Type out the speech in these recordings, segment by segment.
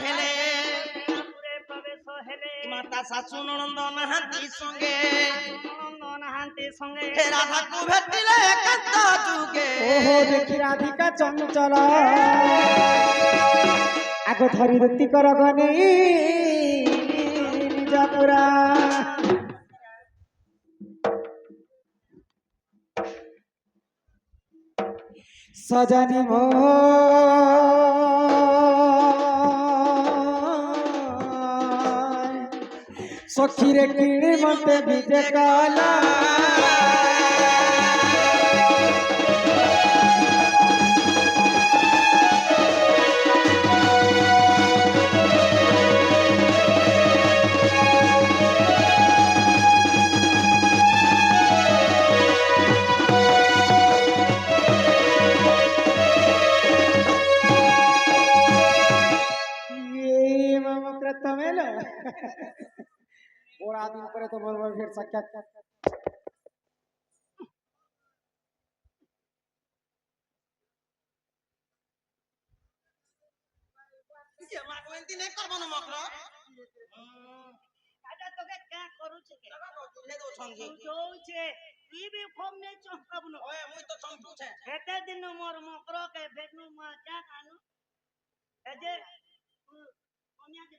হেলে মাতা শাশু ননন্দ নাহান্তি সঙ্গে হে রাধাকু ভেটিলে একান্ত যুগে ওহো দেখি রাধিকা চঞ্চল আগ ধরি রুতি কর গনে নিজ পুরা সজনি মো সখীরে কিণি মতে ভিজে কালা बड़ा दिन करे तो बोल फिर साक्षात ये मा कोइंती नै करबन मकर आजा तोके क्या करू छे के ले दो छंगी जो छे ई भी फॉर्म नै चंकाबन ओए मुई तो चंपू छे हेते दिन मोर मकरो के भेटनु मा क्या कानु ए जे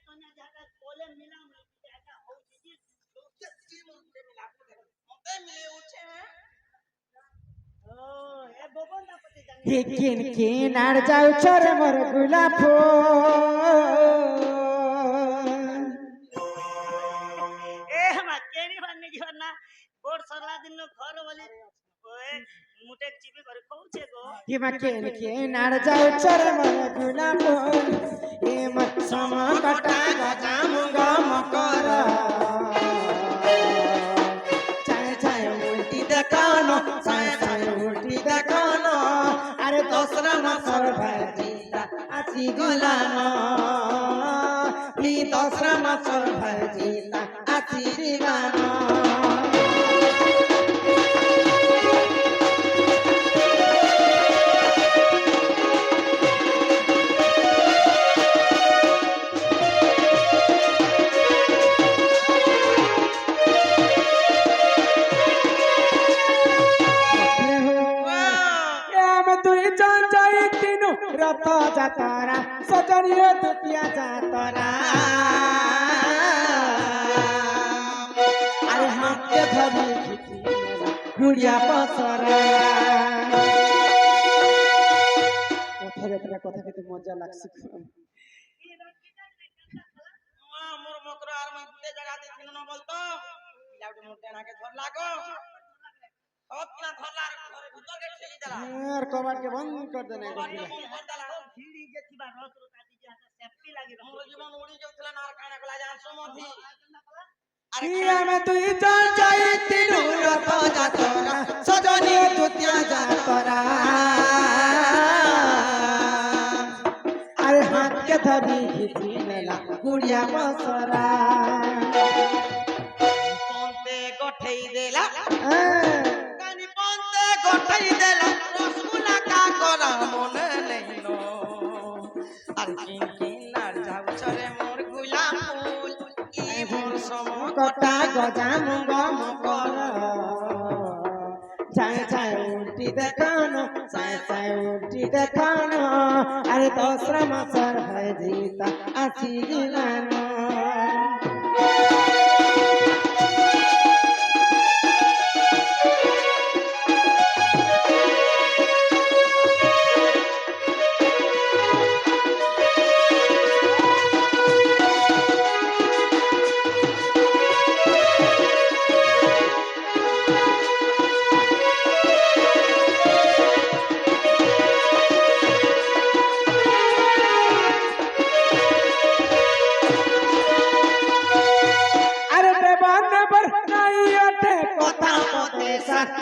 तोन्या जाका कोले मिला में जाका हो छी जी मुझे मिला मते मिले उछे ओ ए बोबन दा पति जाने किन किन आड़ जाऊ छोरे मोर गुलाब ए हम केरी बनने जीवना बोर सरला दिन नो घर वाली ओए मुटे चिपी करे कहू छे गो कि मा किन आड़ जाऊ छोरे मोर गुलाब ए मत सम कटा गजाम गम कर चाय चाय उल्टी देखानो चाय चाय उल्टी देखानो अरे दोसरा मसर भजीता आसी गुलानो नी दोसरा मसर भजीता आसी दीवानो रथ जातरा सजनियो दुतिया जातरा अरे हाथ के धरी खिची गुड़िया पसरा ओथरे কথা কিন্তু মজা লাগছে मोर मकर आर मैं ते जगह दे दिन न बोलतो लाउट मोटे ना के धर लागो अपना धर लार घर भीतर के ठेली देला यार कबाड़ के बंद कर देने को भीड़ी जे थिबा रस रोता दी जा सेफ्टी लागी हमरो जीवन उड़ी जाउतला नार काना गला जान समथि किया में तू चल जाई तीनू रथ जातरा सजनी दुतिया जातरा अरे हाथ के धरी खिची नेला गुड़िया पसरा ponte gothei dela कानी ponte gothei dela रसगुल्ला का करा मने नैनो আর কিন কিন আর যাও চরে মোর গোলাপ ফুল ই মোর সম কটা গজাম গম কর চায় চায় উল্টি দেখানো চায় চায় উল্টি দেখানো আরে দোসরা মাসর হয় জিতা আসি দিলানো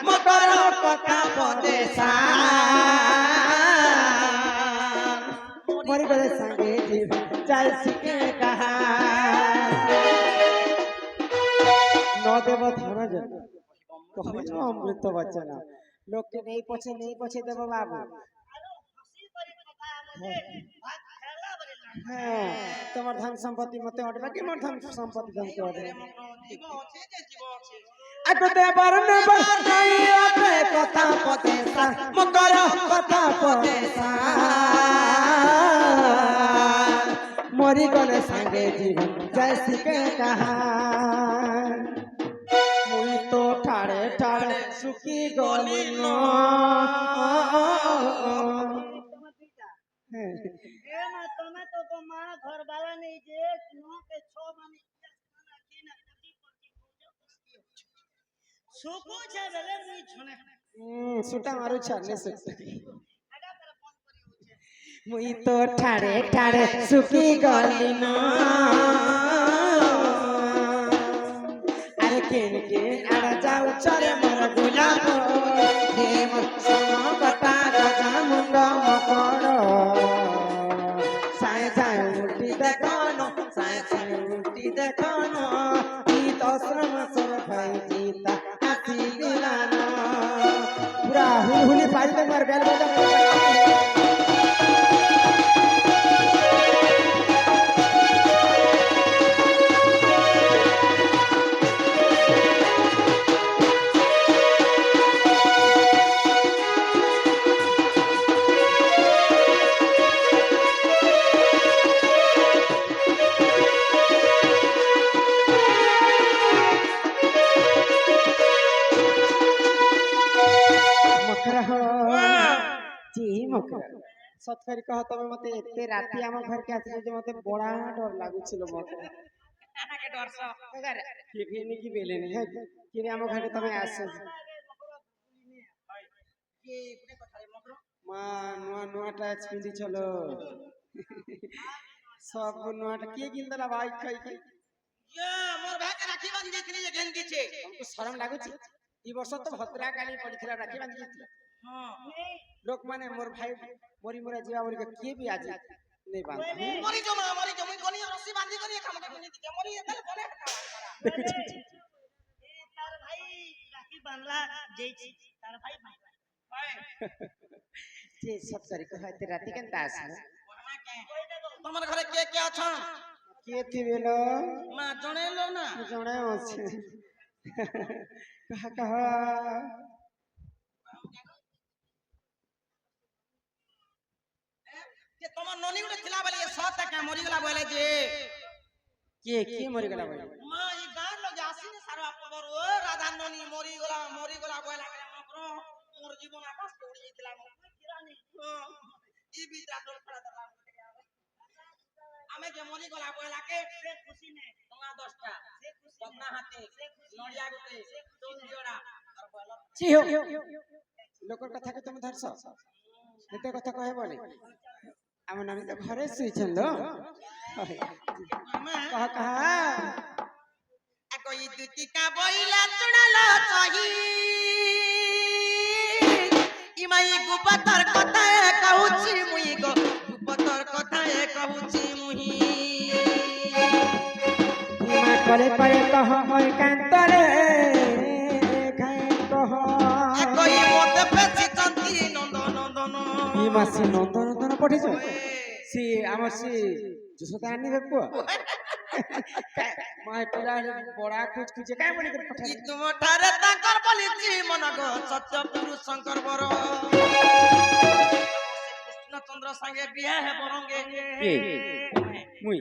मकर कथा पदेसा मोरी बड़े संगे जीव चल सिके कहा न देव धन जन कहबो अमृत वचन लोक के नहीं पछे देव बाबू হ্যাঁ তোমার ধন সম্পত্তি মতে অটবা কি মোর ধন সম্পত্তি ধনকে অটবে জীব আছে যে জীব আছে আকো দেবার নেবার নাই অটে কথা পদে সা মকর কথা পদে সা মরি গলে সাঙ্গে জীবন যায় শিখে কাহা মুই তো ঠাড়ে ঠাড়ে সুখী গলি ন তোমার দুইটা এ মা তোমার তো গো মা ঘর বালা নেই যে নোকে ছ মানে কি না সুকু છે বেলে মুই ছনে সুটা মারু ছাড়লে সুটা আডা তারা ফোন করি হচ্ছে মুই তো ঠাড়ে ঠাড়ে সুখী গলি ন আরে কেন কে আড়া যাও চরে মর গোলাপ হে মর সোন কটা গজা মুন্ড মকড় সায় সায় উল্টি দেখানো সায় সায় উল্টি দেখানো ই তো শ্রম সর ভাই জিতা আসি দিলানো পুরা হুলহুলি পাইলে মার বেল বাজা মকরা हो जी মকরা সৎকারি কহ তবে মতে এতে রাতি আমার ঘরকে আসলে যে মতে বড়া ডর লাগুছিল মতে কানাকে ডরছ কে ফেনি কি বেলেনি হ্যাঁ কি রে আমার ঘরে তবে আসছে কে কোনে কথা রে মকর মা নোয়া নোয়াটা এক্সপেন্ডি চলো সব নোয়াটা কে কিন দেলা ভাই খাই খাই ইয়া মোর ভাইকে রাখি বান্ধি দিছিলি যে ঘেন দিছে हमको शरम लाଗୁଛି এই বর্ষ তো ভদ্রা কালি পড়িଥିଲା রাখি বান্ধি দিছিল হ্যাঁ লোক মানে মোর ভাই মরি মরা জিবা বলি কে বি আজি নেই বান্ধা মরি জমা গনি রসি বান্ধি করি খামকে ঘেন দিছে মরি একাল বলে এ তার ভাই রাখি বাংলা যেইছি তার ভাই বাংলা ভাই যে সব সারি কহ এতে রাতি কেন দাস ওই দেখো তোমার ঘরে কে কে আছেন কে থিবেলো মা জণেলো না জଣେ ଅଛି କାହା କାହା যে তোমার ননি গুলো ছিলা বলে এ সত টাকা মরি গলা বলে যে କିଏ କିଏ ମରିଗଲା ଭାଇ মা এই গান লগে আসিনি সারা খবর ও রাধা ননি মরি গলা বলে লাগে মকর মোর জীবন আকাশ কে উড়ি গেছিলা কিরানি ই বিদ্রা ডল খড়া দলা আমি যে মরি গলা বলে লাগে সে খুশি নে টঙ্কা 10টা সে খুশি পদ্মা হাতে নড়িয়া গুতে চোন জোড়া আর বল চিহো ଲୋକର କଥାକୁ ତମେ ଧରସ ଏତେ କଥା କହିବନି ଆମ ନାନୀ ତ ଘରେ ଶୋଇଛନ୍ ଲୋ মা କହ କାହା কই দুটি কা বইলা চুড়ালো চহি ইমাই গুপতর কথা কহুছি মুই গো গুপতর কথা কহুছি মুই মা করে করে কহ ওই কান্তরে খাই কহ কই মতে পেছি চন্তি নন্দন ই মাসি নন্দন পঠিছ সি আমার সি যশোদা আনি দেখো মা পিলা বড়া কুচ কুচে কাই বলি করে পঠা ই তুমঠারে তাকর বলিছি মন গো সত্য পুরুষ শঙ্কর বর কৃষ্ণচন্দ্র সঙ্গে বিয়ে হে বরঙ্গে মুই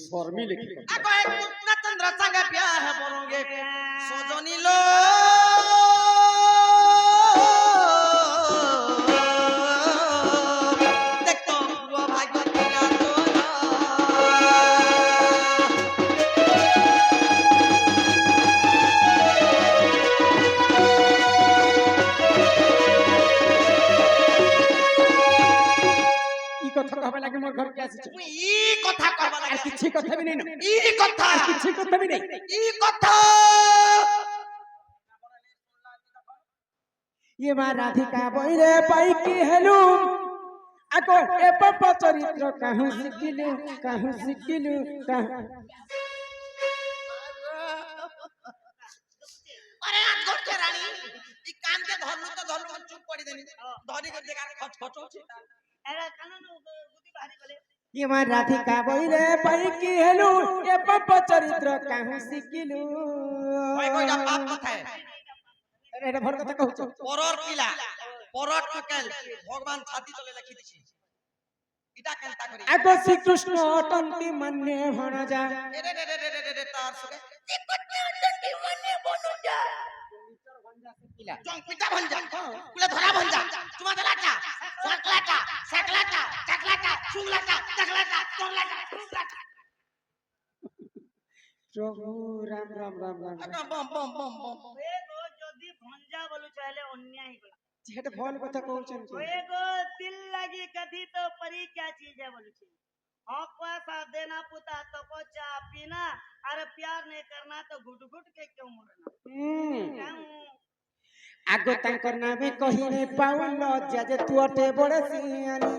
শর্মি লিখি কই কৃষ্ণচন্দ্র সঙ্গে বিয়ে হে বরঙ্গে সজনী লো দেখতো পুরো ভাগ্য কিনা ই কথা কবে লাগে মোর ঘর কে আসিছ তুই ই কথা কবা আর লাগে কিছু কথা বি নাই না ই কথা আর কিছু কথা বি নাই ই কথা ये मां राधिका बइरे पाई की हेलु आको ए पप चरित्र काहू सिकिलु अरे आज गोटे रानी इ कान के धरलु चुप पड़ी देनी धरी के देखा खच खच होची এরা কানন বুদ্ধি বাহারি বলে ইমা রাধিকা বইরে পাইকি হেলু এ পাপ চরিত্র কাহু শিখিলু কইটা পাপ কথায় এটা ভর কথা কହୁছ পরর কিলা পরর টুকেল ভগবান ছাতি তলে লিখি দিছি এটা কেনতা করি আগ শ্রীকৃষ্ণ অটন্তি মানে ভণজা এ তার সঙ্গে জং পিতা ভঞ্জা কুলে ধরা ভঞ্জা তোমা ধরাটা সকলাটা সকলাটা চাকলাটা সুংলাটা চাকলাটা তোংলাটা সুংলাটা প্রভু রাম রাম রাম রাম বম বম বম বম ওয়ে গো যদি ভঞ্জা বলু চাইলে অন্যায় গলা যেটা ভল কথা কହୁଛନ୍ତି ओए गो दिल लगी कभी तो परी क्या चीज है बोलू छी हक पैसा देना पुता तो को चा पीना अरे प्यार नहीं करना तो घुट घुट के क्यों मरना क्यों আগ তাঙ্কর নামে কহিনে পাউল যে তু অটে বড় সিয়ানি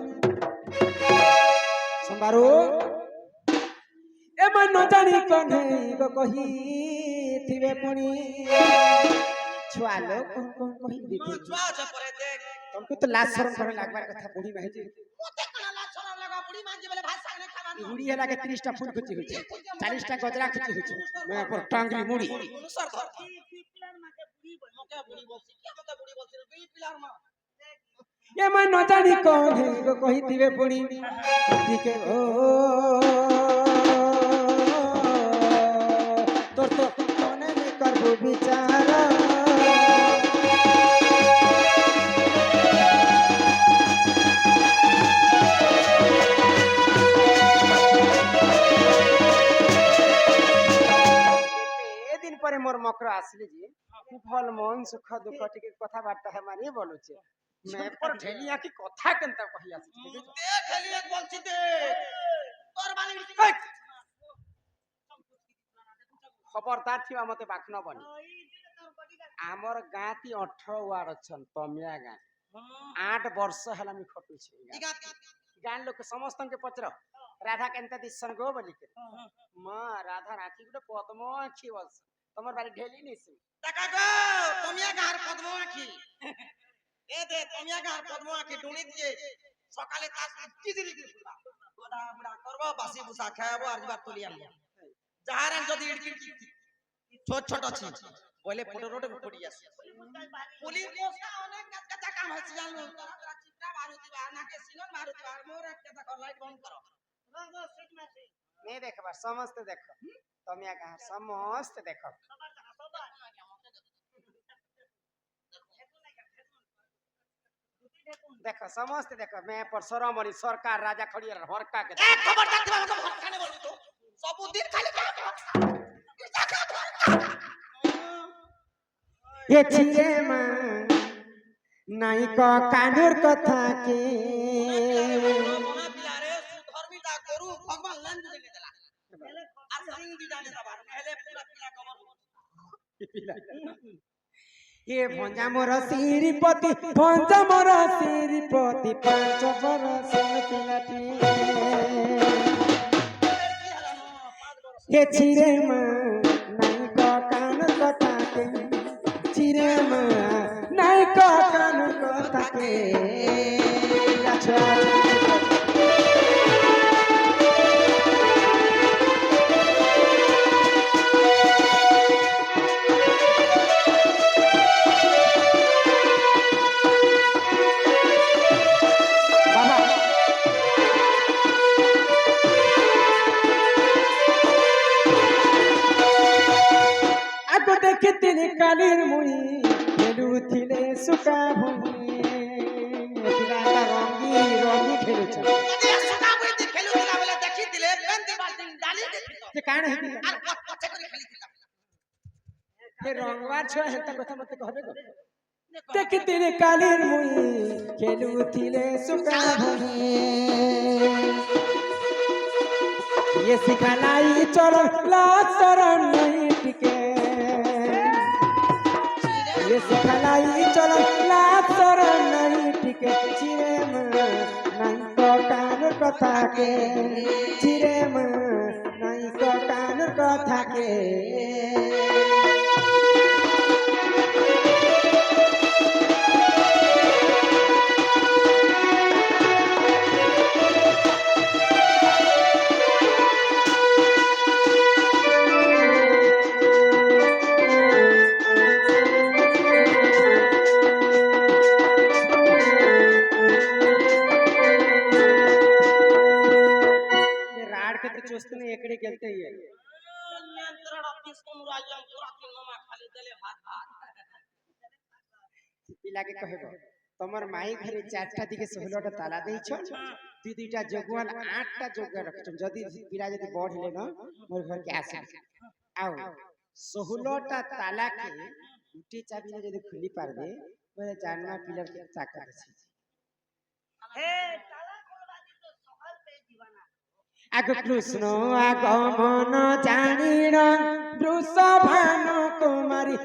সম্বারু এমন ন জানি কনে গো কহি থিবে পুনি ছুয়া লোক কোন কহি দিতি ছুয়া আছে পরে দেখ तुमको तो लाज शरम करे लागबार कथा बुढ़ी में जे মতে কোনা লা ছড়া লাগা বুড়ি মানজি বলে ভাত সাগনে খাবানো बुढ़ी है लागे 30 टा फूल खुची होचे 40 टा गजरा खुची होचे मैं पर टांगली मुड़ी অনুসার ধর पिलर माके बुढ़ी बोल মতে বুড়ি বলছি কি মতে বুড়ি বলছি দুই পিলার মা ये मैं न जानी कौन है गो कही दिवे पुनी दिके ओ तोर तो कोने में करबो विचार পরে মোর মকর আসলে যে খুব ভাল মন সুখ দুঃখ টিকে কথা বার্তা হে মানি বলুছে মে পর ঢেলিয়া কি কথা কেনতা কহি আসি দেখ খালি এক বলছি দে তোর বানি খবরদার থিবা মতে বাখন বনি আমর গাঁতি 18 ওয়ার্ড অছন তমিয়া গাঁ 8 বর্ষ হেলা আমি খটুছি গাঁ লোক সমস্তকে পচর রাধা কেনতা দিছন গো বলি মা রাধা রাখি গুলো পদ্ম আখি বলছ তোমার বাড়ি ঢেলি নিছি টাকা গো তমিয়া গাঁর পদ্ম আখি এ দে তমিয়া গাঁর পদ্ম আখি ডুনি দিয়ে সকালে তাস চিজিরি করে ফুলবা গোদা বুড়া করব বাসি বুসা খাইবো আর যা তুলি আনবো যাহারান যদি ইড়কি ছোট ছোট আছে বলে ফটো রোডে পড়ি আছে পুলিশ মোসা অনেক কাজ কাম হচ্ছে জানো তোরা তোরা চিত্রা মারুতিবা নাকে সিনন মারুতিবা আর মোর একটা কর লাইট বন্ধ করো गो सीट में से নে দেখবা সমস্ত দেখো তমিয়া গাঁ সমস্ত দেখো देखो समस्त देखो मैं पर सरमरी सरकार राजा खड़िया हरका के এক খবরদার দিবা আমাকে ভরখানে বলবি তো সবুদিন খালি ये छिरे मां नाई को कानुर कथा के মহা পিলারে সুধর্মিতা গরু ভগবান লান দিলে দেলা আর সিং দি জানে যাবার হেলে পুরা পিলা কবর ये भंजा मोर श्रीपति पांच बरस पिलाटी ये छिरे मां नाई को कानुर कथा के छिरे मां नाई को कानुर कथा के अच्छा देखते कालीर मुई खेलुथिले सुका भूमि पिलाटा रंगी रंगी खेलुछ যদি সুকা বইতে খেলু দিলা বলে দেখি দিলে পেন্টি বালতি ডালি দেখি ते काण है আর পছে করে খেলি দিলা ते रंगवार छ हेता কথা মতে कहबे गो देखते कालीर मुई खेलुथिले सुका भूमि ये सिखालाई चलो ला शरण नहीं टिके ये सिखालाई चलो ला शरण नहीं टिके चिरे नहीं तो कान कथा के चिरे नहीं तो कान कथा के के तो चोस्त नहीं एकड़े गेलते ही है नियंत्रण ऑफिस को मुरायम पूरा तीन मामा खाली देले भात भात पिला के कहबो तमर माई घरे चारटा दिके 16टा ताला देई छ दुई दुईटा जगुआन 8टा जगुआ रखछन जदी पिला जदी बढ़ले न मोर घर के आसे आओ 16टा ताला के गुटी चाबी ने जदी खुली पार दे बोले जानना पिलर के ताकत अछि हे ताला खोलबाजी तो सकाल पे जीवना आग कृष्ण आगमन जानिण वृषभानु कुमारी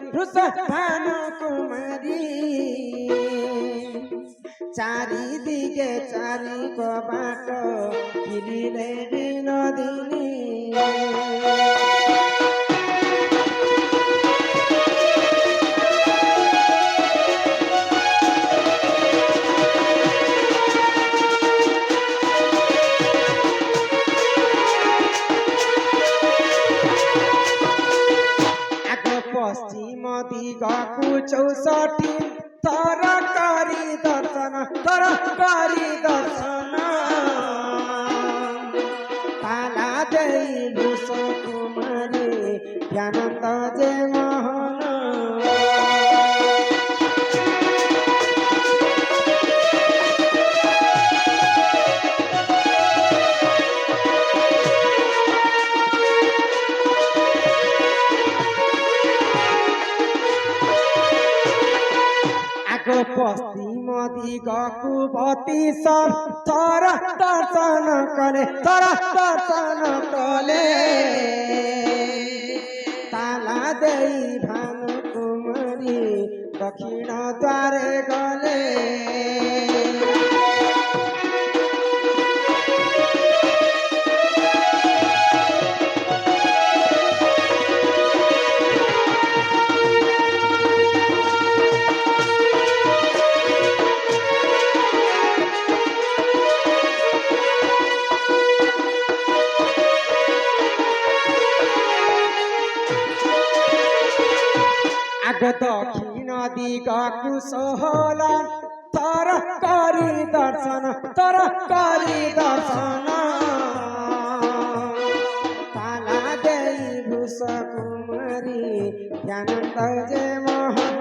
चारि दिगे चारि कबाट किलिले विनोदिनी पश्चिम दिगकु 64 तर करी दर्शन ताला देई वृष कुमारी ज्ञानंद जे मोहन पश्चिम दिगकु 32 थर दर्शन कले ताला देई भानु कुमारी दक्षिण द्वारे गले दक्षिण दिगकु 16 तर करी दर्शन ताला देई वृष कुमारी ज्ञानंद जे मोहन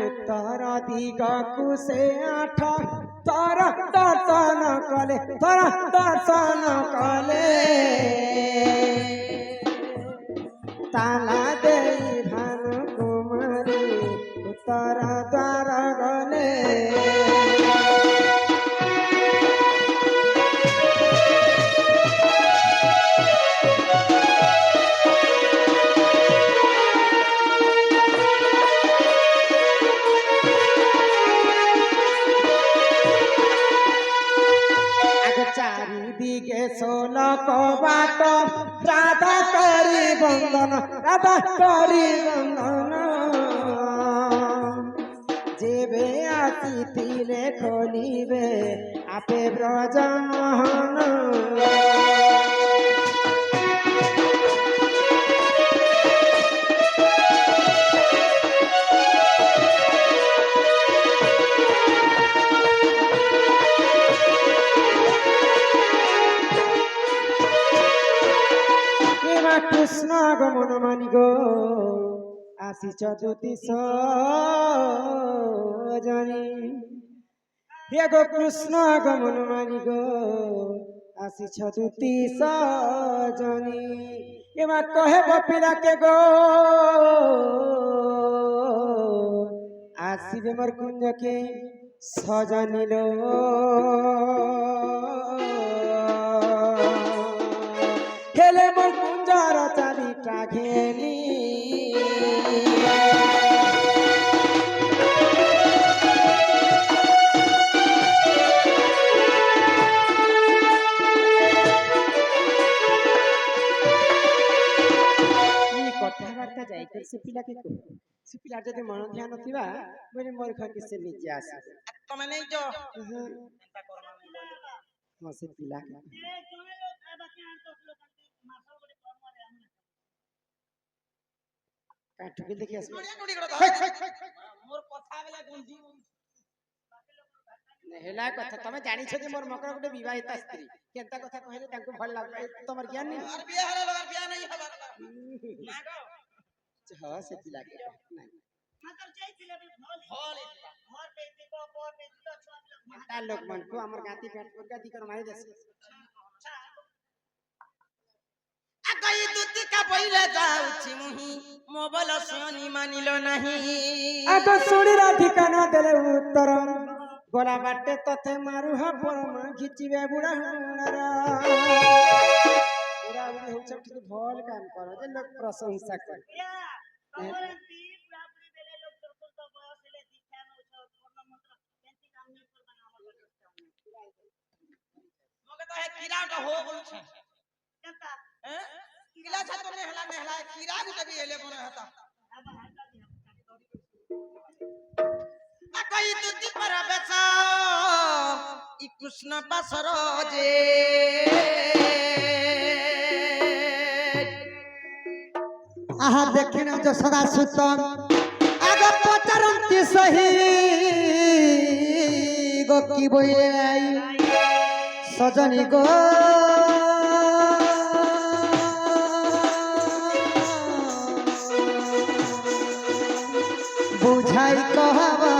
उत्तर दिगकु से 8 तर दर्शन कले ताला देई भानु कुमारी उत्तर द्वार गले चारि दिगे 16 कबाट राधा करी बंदन जेबे आसिथिले खोलिबे आपे ब्रज मोहन कृष्ण गमन मानि गो आशिष ज्योति सजनी हे गो कृष्ण गमन मानि गो आशिष ज्योति सजनी एमा कहे पिला के गो आसिबे मोर कुंज के सजनी लो खेले मोर कुंजर चाबिटा घेनी कथाबार्ता जाइकर से पिला के से पिला जदि मन ध्यान थिबा बोले मोर घर के से निजे आसे तमे नहीं जो हाँ। चिंता करना नहीं मसे पिला ये तुम्हें लोग खाए बाकी हैं तो लोग मासा बड़े कम मारे हमने काट के देखिए गुड़िया गुड़ी करो मोर कथा बेला गुंजी हेला कथा तमे जानि छ जे मोर मकर गुटे विवाहित स्त्री केनता कथा कहले तांको भल लागै तमर ज्ञान नहीं और बियाह हला लगा बियाह नहीं हबार ना गो हां से पिला के मतलब जय थिले भल हॉल घर पे देखो पर पे तो छुआ ता लोग मन को हमर गाती पेट पर गाती कर मारे देस आ गई दूती का पहिले जाउछि मुही मोबाइल सोनी मानिलो नहीं आ तो सुनी राधिका न देले उत्तर गोला बाटे तथे मारू हा परमा घिचिबे बुढ़ा हुनरा बुढ़ा बुढ़ी हो सब ठीक भल काम करो जे लोग प्रशंसा कर या कमरे ती प्रापरी बेले लोग तो बयस ले दीक्षा में छ पूर्ण मंत्र केंती काम में पर बनावल मगे तो है कीड़ा तो हो बोल छ केंता हैं कीड़ा छ तो नेहला नेहला कीड़ा भी तभी एले बने हता अब हटा दी आ गई दूती पर बेसा ई कृष्ण पासरो जे आहा देखिन जो सदा सुतम आगे पचरंती सही गो की बोई सजनी गो बुझाई कहबा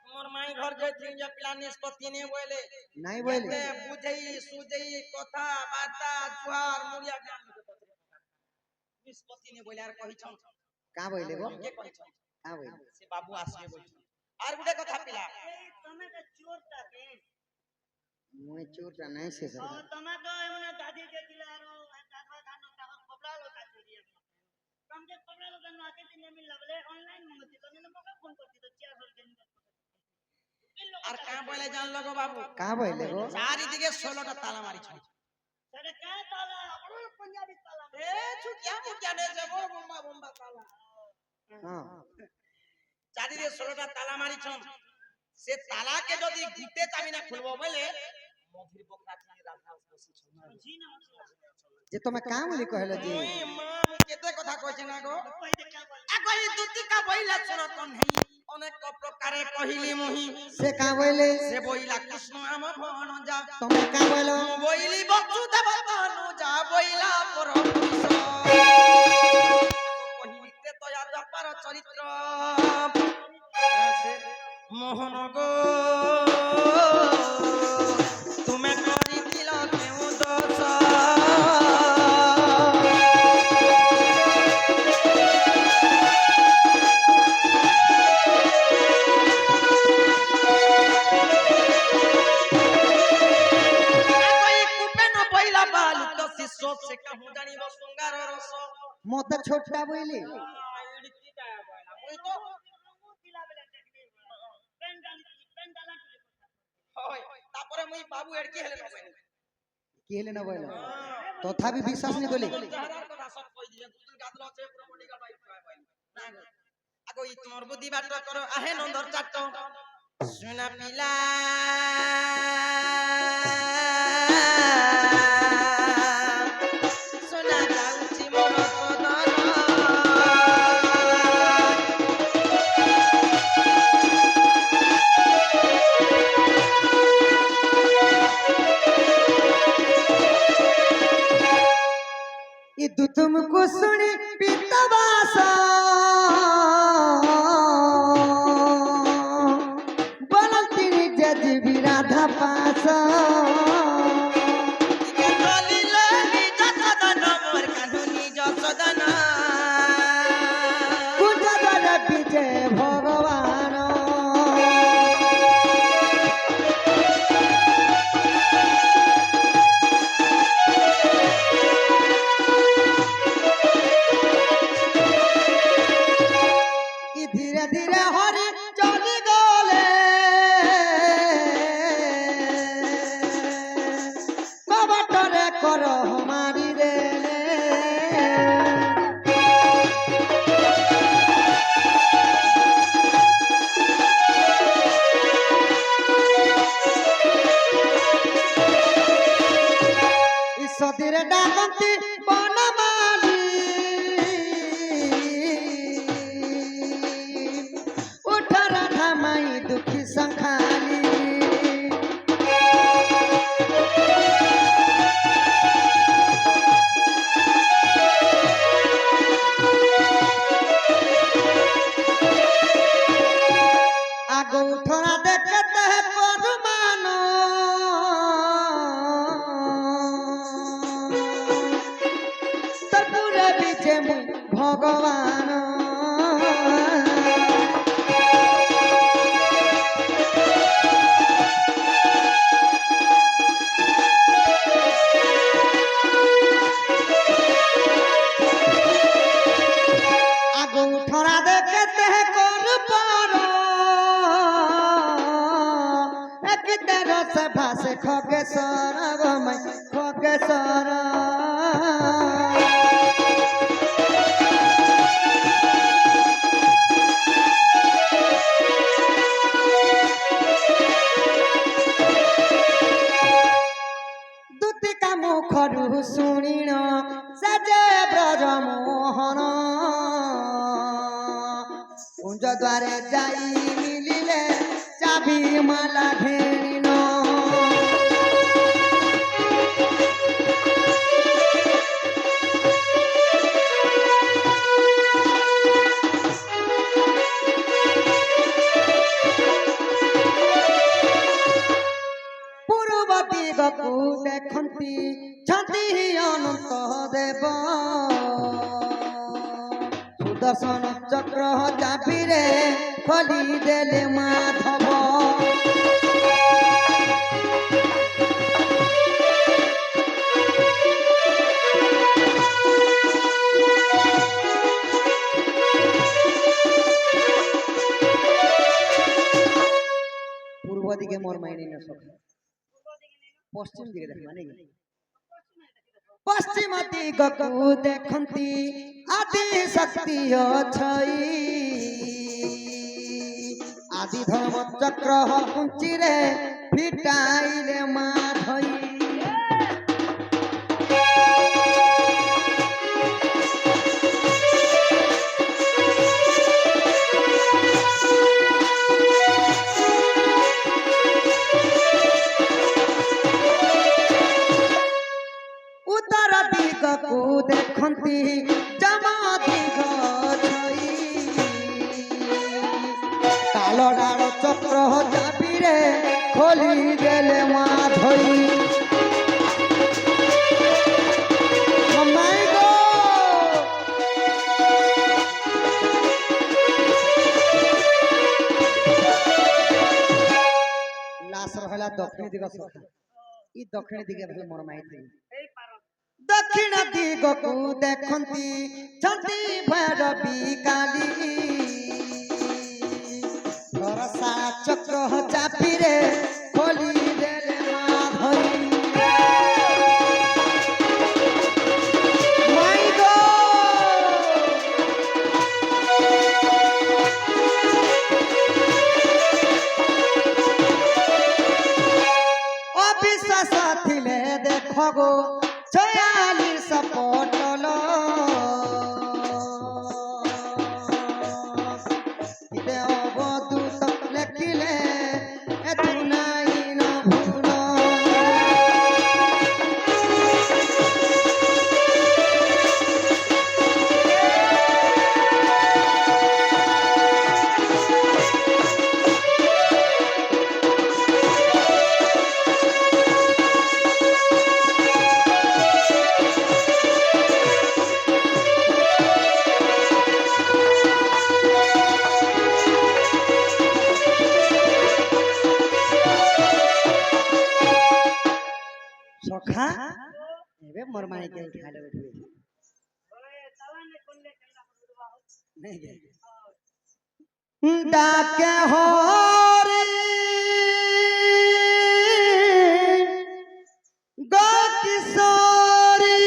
मोर माई घर जैथिन जे पिला निष्पत्ति ने बोले नहीं बोले बुझई सुझई कथा बाता जुहार मुरिया ज्ञान निष्पत्ति ने बोले आर कहि छन का बोले गो के कहि छन का बोले से बाबू आसे बोल आर गुडे कथा पिला તમે તો ચોર તાકે मुई चोटा नहीं से सब તમે તો એમને દાદી જે કિલારો દાદા દાનો તાકો કપડા લોતા ચોરી કમ જે કપડા લોતા નાકે દિને મિલ લવલે ऑनलाइन मंगती तो ने मका फोन करती तो 400 के निकल আর কা বলে জান লগো বাবু का बोले गो চারিদিকে 16টা তালা মারি ছয় सरे का ताला बड़ा पंजाबी ताला এ ছুকিয়া মুকিয়া নে যাব বোম্বা বোম্বা তালা हां চারিদিকে 16টা তালা মারি ছন সে তালাকে যদি ঘুরতে চাবি না খুলবো বলে মধির বকরা দিয়ে রাধা বসি ছন जी ना मसला जे तमे का बोली कहलो जी ওই মা কেতে কথা কইছে না গো पहिले क्या बोल আগই দুতিকা বইলা শুনতন হেই অনেক প্রকারে কহিলি মুহি से का बोले সে বইলা কৃষ্ণ আম ভণ যা तमे का बोलो বইলি বচু দেব তনু যা বইলা পর কহিতে তো আজ পার চরিত্র মোহন গো তুমি করিছিল কেউ দোষ से कहूं जानी वो सुंगार रस मत छोटा बोली इड़की जाया बोला मुई तो किला बेले देखने पेंडाला होय तापरे मुई बाबू एड़की हेले न बोली केले न बोलो तथापि विश्वास नहीं बोली जहरार কথা সব কই দিয়ে গুতুল গাদলো আছে পুরো বডিগার্ড বাইক बोली না আগো ই তোমার বুদ্ধি বাট করো আহে নন্দর চাট সোনা পিলা সোনা যাউছি মোর সদন इदु तुमको सुनी पितवास बोलती जज विराधा पास চলিলে নিজ সদন মোর কাঁধু নিজ সদন कुटदल विजय भगवान তোর পুরে বিচে মুই ভগবান আগু ঠরা দেখতে কর পর এক তেরো সে ভাসে খগেশ্বর গমাই খগেশ্বর দুতিকা মুখରୁ শুଣିণ সে যে ব্রজ মোহন কুঞ্জ দ্বারে যাই মিলিলে চাবি মালা ঘেনিন ପୂର୍ବତୀ ଗକୁ ଦେଖନ୍ତି ଛନ୍ତି ଅନନ୍ତ ଦେବ ସୁଦର୍ଶନ ଚକ୍ର ଚାବିରେ ଖୋଲି ଦେଲେ ମାଧବ পূর্ব দিকে মোর মাইনে না সখা পশ্চিম দিকে দেখ মানে পশ্চিম দিগକୁ দেখନ୍ତି আদি শক্তি অছই আদি ধর্ম চক্র কুঞ্চিরে ফিটাইলে মাধই উত্তর দিগକୁ দেখନ୍ତି যমা দিগ ছই কাল ডাল চক্র চাবিরে খোলি দেলে মাধই মাই গো লাশ রহলা দক্ষিণ দিগ সখা ই দক্ষিণ দিকে ভাই মোর মাইতি দক্ষিণ দিগକୁ দেখନ୍ତି ছন্তি ভৈরবী কালী ভরসা চক্র চাপিরে খোলি দেলে মাধই মাই গো অবিশ্বাস থিলে দেখ গো 46 পটল ইতে অবধূত লেখিলে এতু নাই ন ভুল সখা এবে মোর মাইকে উঠালে উঠবে ডাকে হরি গো কিশোরী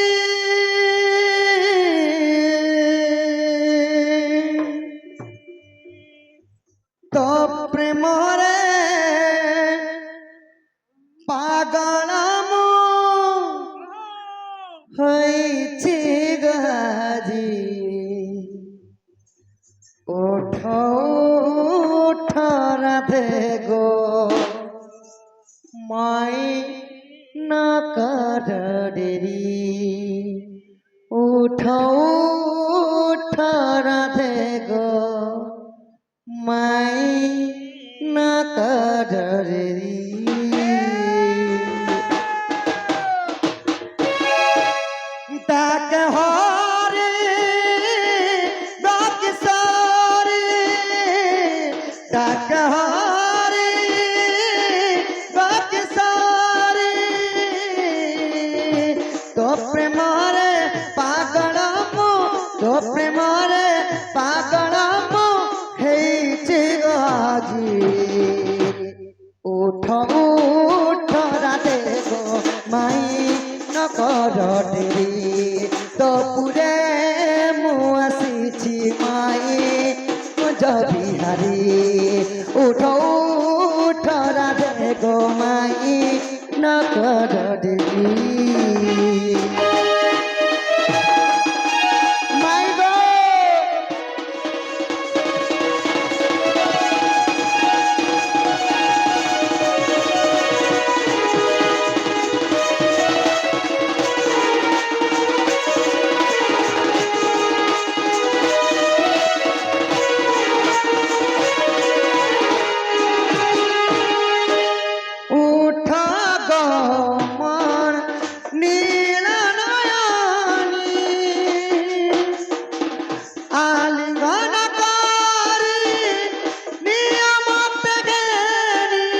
তো প্রেমরে পাগল হইছি গাজি ওঠ ওঠ রাধে গো মাই না কর দেরি ওঠ ওঠ রাধে গো মাই না কর দেরি তাকে তো প্রেমরে পাগল মু তো প্রেমরে পাগল মু হেইছি গো আজি উঠ উঠ রাধে গো মাই নকর ডেরি তো পুরে মু আসিছি মাই কুঞ্জ বিহারী উঠ উঠ রাধে গো মাই নকর ডেরি মাই গো উঠ গো মন নীল নয়নী আলিঙ্গন করি নিয়মতে গেলি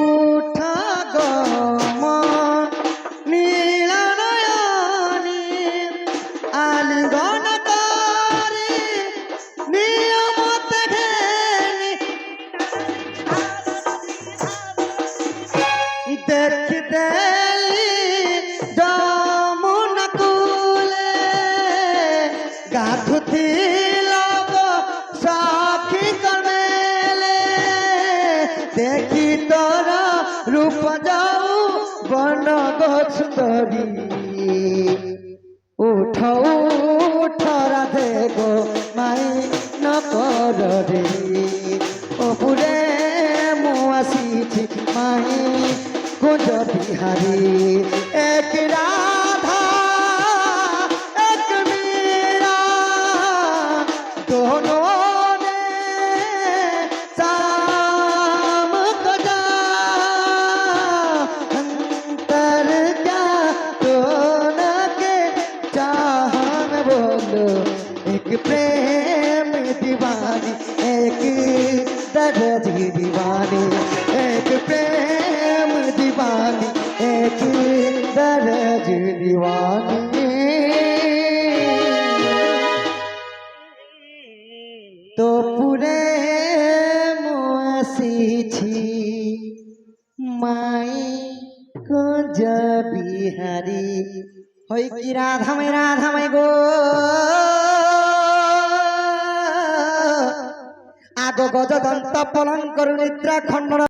উঠ গো মন নীল নয়নী আলিঙ্গন করি নিয়মতে গেলি দেখতে যমুনা কূলে গাধুছিল সখী কমেলে দেখি তোর রূপ যাও বন গো সুন্দরী উঠ উঠ রাধে গো মাই নকর রে ও পুরে মু আসিছি মাই কুঞ্জ বিহারী এক রাধা এক মীরা दोनों ने शाम को जा अंतर क्या दोनों के चाहन बोलो एक प्रेम दीवानी एक दर्द दीवानी एक प्रेम दीवानी एक दर्द दीवानी তো পুরে আসিছি মাই কুঞ্জ বিহারী হই কি রাধামাই গো আগ গজ দন্ত পলঙ্কর নিদ্রা খণ্ডন